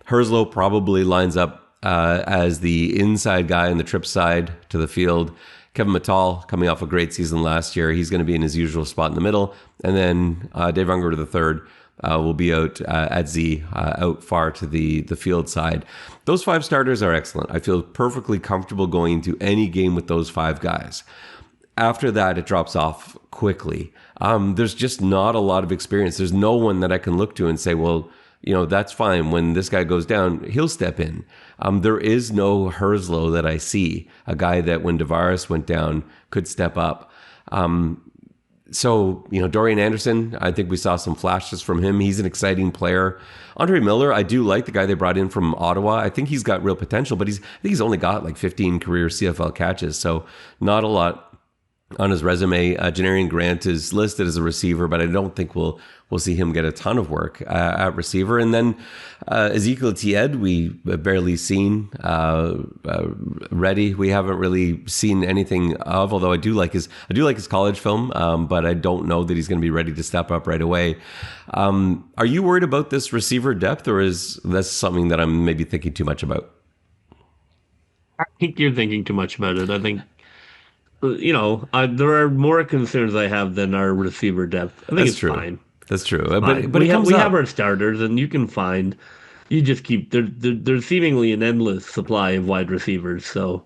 Herslow probably lines up as the inside guy on the trip side to the field. Kevin Mattal coming off a great season last year. He's going to be in his usual spot in the middle. And then Dave Unger III will be out at Z, out far to the field side. Those five starters are excellent. I feel perfectly comfortable going into any game with those five guys. After that, it drops off quickly. There's just not a lot of experience. There's no one that I can look to and say, well, that's fine. When this guy goes down, he'll step in. There is no Herslow that I see, a guy that when Tavares went down could step up. So, Dorian Anderson, I think we saw some flashes from him. He's an exciting player. Andre Miller, I do like the guy they brought in from Ottawa. I think he's got real potential, but I think he's only got like 15 career CFL catches, so not a lot on his resume. Janarian Grant is listed as a receiver, but I don't think we'll see him get a ton of work at receiver. And then Ezekiel Tied, we barely seen. Reddy, we haven't really seen anything of. Although I do like his college film, but I don't know that he's going to be ready to step up right away. Are you worried about this receiver depth, or is this something that I'm maybe thinking too much about? I think you're thinking too much about it. I think There are more concerns I have than our receiver depth. I think That's it's true. fine. That's true. Fine. But it comes We have up. our starters, and you just keep there's seemingly an endless supply of wide receivers. So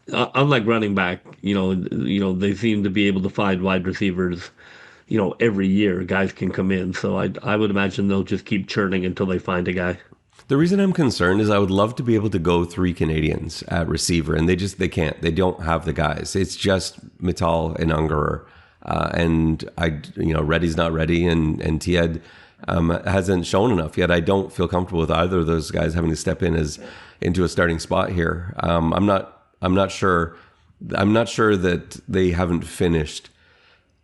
unlike running back, they seem to be able to find wide receivers. Every year guys can come in. So I would imagine they'll just keep churning until they find a guy. The reason I'm concerned is I would love to be able to go three Canadians at receiver, and they can't. They don't have the guys. It's just Mittal and Ungerer, and Reddy's not ready, and Tied hasn't shown enough yet. I don't feel comfortable with either of those guys having to step in as into a starting spot here. I'm not sure. I'm not sure that they haven't finished.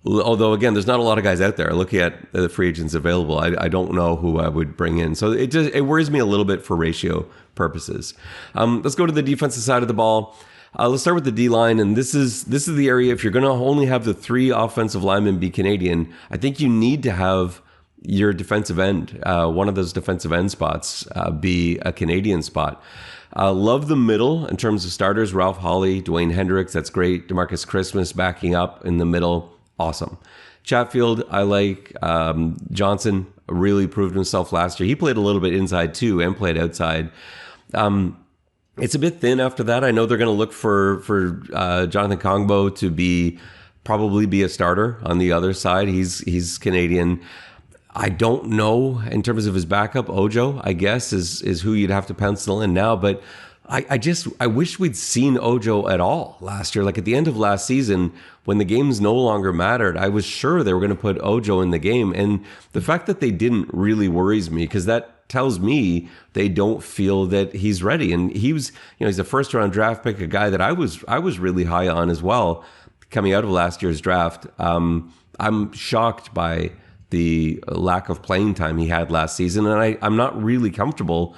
Although, again, there's not a lot of guys out there. Looking at the free agents available, I don't know who I would bring in. So it worries me a little bit for ratio purposes. Let's go to the defensive side of the ball. Let's start with the D-line, and this is the area. If you're going to only have the three offensive linemen be Canadian, I think you need to have your defensive end, one of those defensive end spots, be a Canadian spot. Love the middle in terms of starters. Ralph Hawley, Dwayne Hendricks, that's great. DeMarcus Christmas backing up in the middle. Awesome. Chatfield, I like. Johnson really proved himself last year. He played a little bit inside too and played outside. It's a bit thin after that. I know they're going to look for Jonathan Kongbo to probably be a starter on the other side. He's Canadian. I don't know in terms of his backup. Ojo, I guess, is who you'd have to pencil in now. But I wish we'd seen Ojo at all last year. Like at the end of last season, when the games no longer mattered, I was sure they were going to put Ojo in the game. And the fact that they didn't really worries me, because that tells me they don't feel that he's ready. And he's a first round draft pick, a guy that I was really high on as well coming out of last year's draft. I'm shocked by the lack of playing time he had last season, and I'm not really comfortable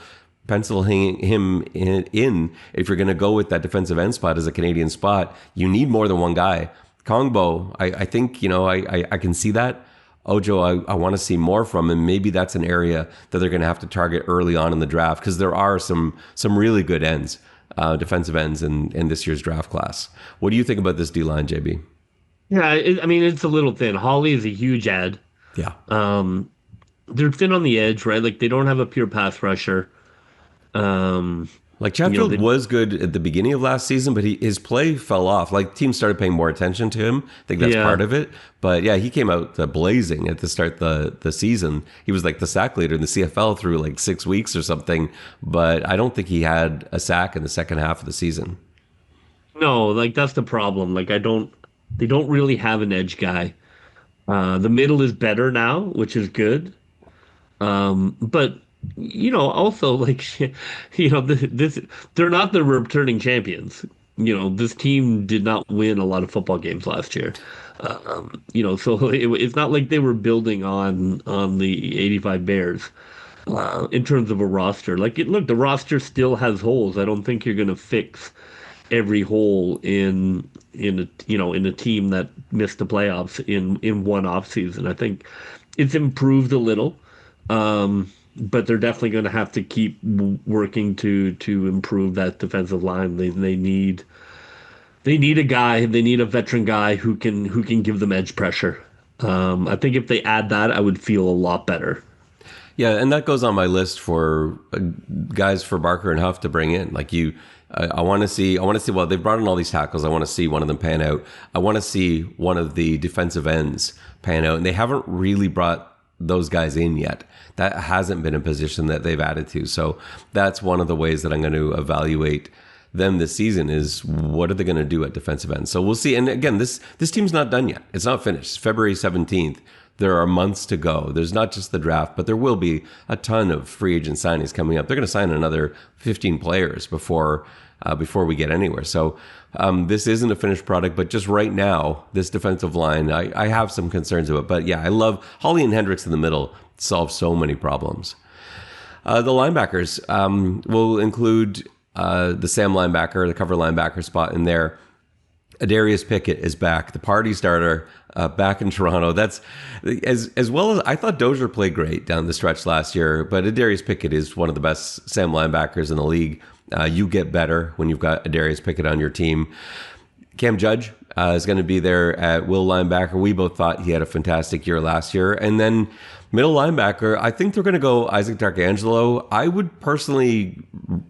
penciling him in. If you're going to go with that defensive end spot as a Canadian spot, you need more than one guy. Kongbo, I think, I can see that. Ojo, I want to see more from him. Maybe that's an area that they're going to have to target early on in the draft, because there are some really good ends, defensive ends in this year's draft class. What do you think about this D-line, JB? Yeah, it's a little thin. Hawley is a huge ad. Yeah. They're thin on the edge, right? Like they don't have a pure pass rusher. Like Chatfield was good at the beginning of last season, but his play fell off. Like teams started paying more attention to him. I think that's part of it. But yeah, he came out blazing at the start of the season. He was like the sack leader in the CFL through like 6 weeks or something. But I don't think he had a sack in the second half of the season. No, like that's the problem. Like they don't really have an edge guy. The middle is better now, which is good. But also like, this they're not the returning champions. This team did not win a lot of football games last year. So it's not like they were building on the 85 Bears in terms of a roster. Look, the roster still has holes. I don't think you're going to fix every hole in a team that missed the playoffs in one off season. I think it's improved a little. But they're definitely going to have to keep working to improve that defensive line. They need a guy. They need a veteran guy who can give them edge pressure. I think if they add that, I would feel a lot better. Yeah, and that goes on my list for guys for Barker and Huff to bring in. Like I want to see. Well, they've brought in all these tackles. I want to see one of them pan out. I want to see one of the defensive ends pan out, and they haven't really brought those guys in yet. That hasn't been a position that they've added to. So that's one of the ways that I'm going to evaluate them this season, is what are they going to do at defensive end. So we'll see. And again, this team's not done yet. It's not finished. It's February 17th. There are months to go. There's not just the draft, but there will be a ton of free agent signings coming up. They're going to sign another 15 players before we get anywhere. So this isn't a finished product, but just right now, this defensive line, I have some concerns about it. But yeah, I love Hawley and Hendricks in the middle. Solve so many problems. The linebackers will include the Sam linebacker, the cover linebacker spot in there. Adarius Pickett is back, the party starter, back in Toronto. That's as well as I thought. Dozier played great down the stretch last year, but Adarius Pickett is one of the best Sam linebackers in the league. You get better when you've got Adarius Pickett on your team. Cam Judge is going to be there at will linebacker. We both thought he had a fantastic year last year. And then middle linebacker, I think they're going to go Isaac Darkangelo. I would personally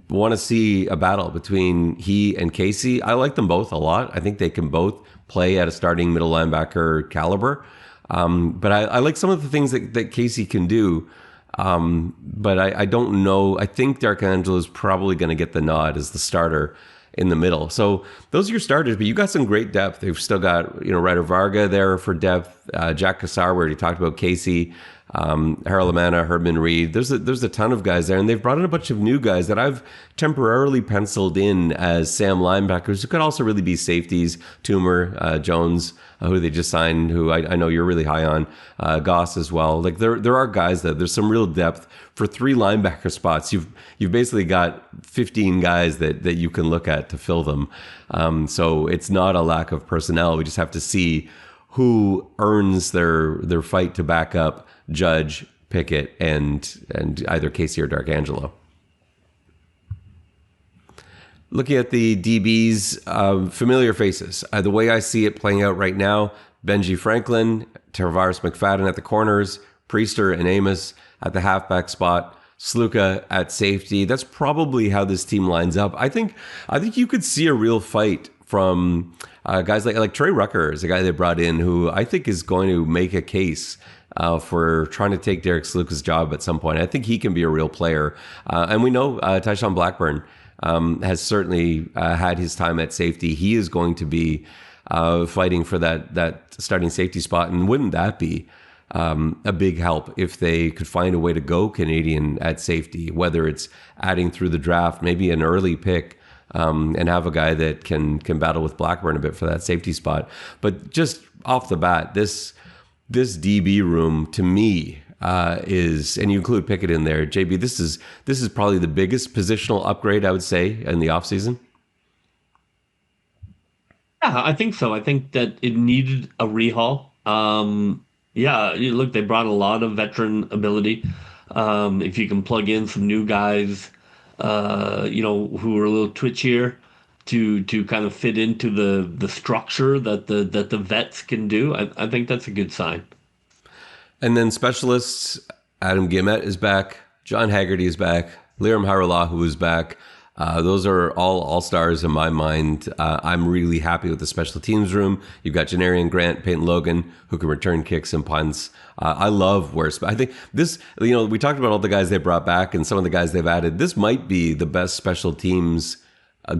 want to see a battle between he and Casey. I like them both a lot. I think they can both play at a starting middle linebacker caliber. But I like some of the things that Casey can do. But I don't know. I think Darkangelo is probably going to get the nod as the starter in the middle. So those are your starters, but you got some great depth. They've still got, Ryder Varga there for depth. Jack Cassar, where he talked about Casey, Harold Lamanna, Herdman Reed. There's a ton of guys there, and they've brought in a bunch of new guys that I've temporarily penciled in as Sam linebackers who could also really be safeties. Toomer, Jones, who they just signed, who I know you're really high on, Goss as well. Like there are guys there's some real depth for 3 linebacker spots. You've basically got 15 guys that you can look at to fill them. So it's not a lack of personnel. We just have to see who earns their fight to back up Judge, Pickett, and either Casey or Darkangelo. Looking at the DBs, familiar faces. The way I see it playing out right now, Benji Franklin, Tavares McFadden at the corners, Priester and Amos at the halfback spot, Sluka at safety. That's probably how this team lines up. I think you could see a real fight from guys like Trey Rucker is a guy they brought in who I think is going to make a case for trying to take Derek Sluka's job at some point. I think he can be a real player. And we know Tyshawn Blackburn has certainly had his time at safety. He is going to be fighting for that starting safety spot. And wouldn't that be a big help if they could find a way to go Canadian at safety, whether it's adding through the draft, maybe an early pick, and have a guy that can battle with Blackburn a bit for that safety spot. But just off the bat, this DB room to me is, and you include Pickett in there, JB, this is probably the biggest positional upgrade I would say in the offseason. Yeah, I think so. I think that it needed a rehaul. Yeah, look, they brought a lot of veteran ability. If you can plug in some new guys, who are a little twitchier to kind of fit into the structure that the vets can do, I think that's a good sign. And then specialists, Adam Guillemette is back, John Haggerty is back, Liram Haralahu is back. Those are all stars in my mind. I'm really happy with the special teams room. You've got Janarian Grant, Peyton Logan, who can return kicks and punts. I love where I think this, we talked about all the guys they brought back and some of the guys they've added. This might be the best special teams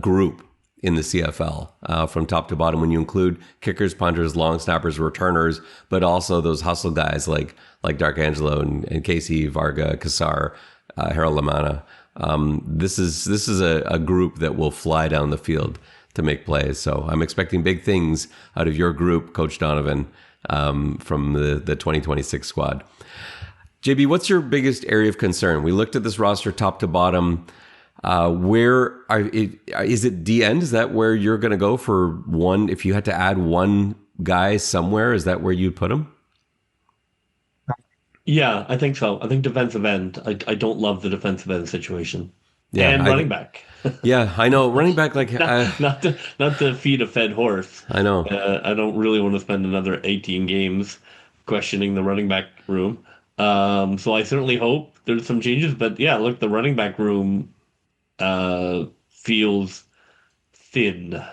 group in the CFL from top to bottom when you include kickers, punters, long snappers, returners, but also those hustle guys like Darkangelo and Casey, Varga, Cassar, Harold Lamanna. This is a group that will fly down the field to make plays. So I'm expecting big things out of your group, Coach Donovan, from the 2026 squad. JB, what's your biggest area of concern? We looked at this roster top to bottom. Is it D end? Is that where you're going to go for one? If you had to add one guy somewhere, is that where you'd put him? Yeah, I think so. I think defensive end. I don't love the defensive end situation. Yeah, and running back. Yeah, I know. Running back, not to feed a fed horse. I know. I don't really want to spend another 18 games questioning the running back room. So I certainly hope there's some changes. But yeah, look, the running back room feels thin.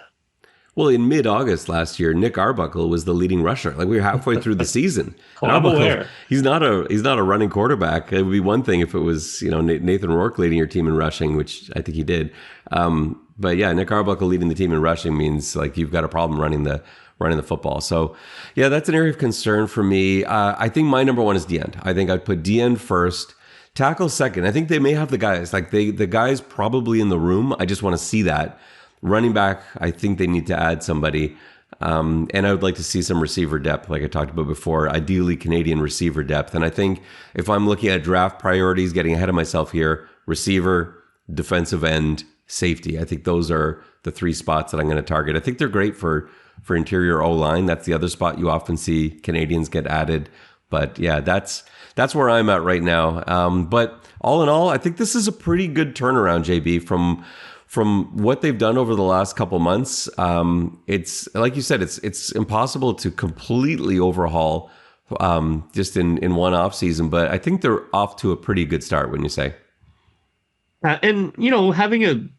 Well, in mid-August last year, Nick Arbuckle was the leading rusher. Like we were halfway through the season. I'm aware. He's not a running quarterback. It would be one thing if it was Nathan Rourke leading your team in rushing, which I think he did. But yeah, Nick Arbuckle leading the team in rushing means like you've got a problem running the football. So yeah, that's an area of concern for me. I think my number one is D-end. I think I'd put D-end first. Tackle second. I think they may have the guys. Like the guys probably in the room. I just want to see that. Running back, I think they need to add somebody. And I would like to see some receiver depth, like I talked about before, ideally Canadian receiver depth. And I think if I'm looking at draft priorities, getting ahead of myself here, receiver, defensive end, safety. I think those are the 3 spots that I'm going to target. I think they're great for interior O-line. That's the other spot you often see Canadians get added. But yeah, that's where I'm at right now. But all in all, I think this is a pretty good turnaround, JB, from from what they've done over the last couple months, it's like you said, it's impossible to completely overhaul just in one off season. But I think they're off to a pretty good start, wouldn't you say? And having a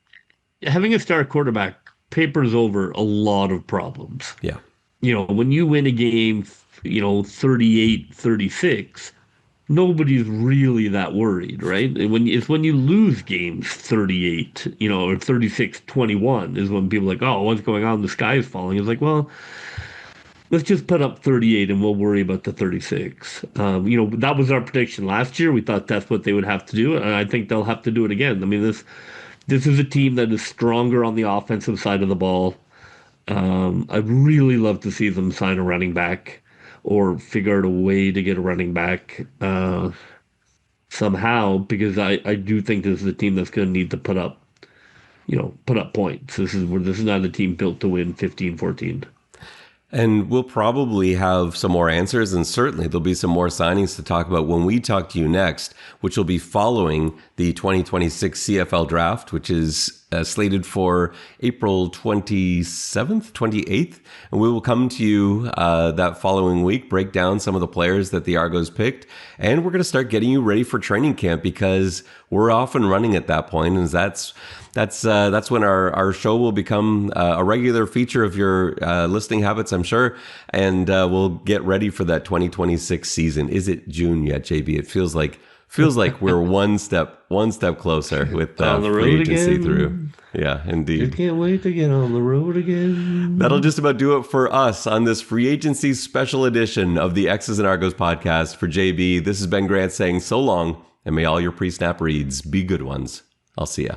star quarterback papers over a lot of problems. Yeah. When you win a game, 38-36, nobody's really that worried, right? When you lose games 38, or 36-21 is when people are like, oh, what's going on? The sky is falling. It's like, well, let's just put up 38 and we'll worry about the 36. That was our prediction last year. We thought that's what they would have to do, and I think they'll have to do it again. I mean, this is a team that is stronger on the offensive side of the ball. I'd really love to see them sign a running back or figure out a way to get a running back somehow, because I do think this is a team that's going to need to put up points. This is not a team built to win 15-14. And we'll probably have some more answers, and certainly there'll be some more signings to talk about when we talk to you next, which will be following the 2026 CFL draft, which is slated for April 27th, 28th. And we will come to you that following week, break down some of the players that the Argos picked. And we're going to start getting you ready for training camp, because we're off and running at that point. And that's when our show will become a regular feature of your listening habits, I'm sure. And we'll get ready for that 2026 season. Is it June yet, JB? It feels like we're one step closer with free agency again. Through. Yeah, indeed. I can't wait to get on the road again. That'll just about do it for us on this free agency special edition of the X's and Argos podcast. For JB, this is Ben Grant saying so long, and may all your pre-snap reads be good ones. I'll see ya.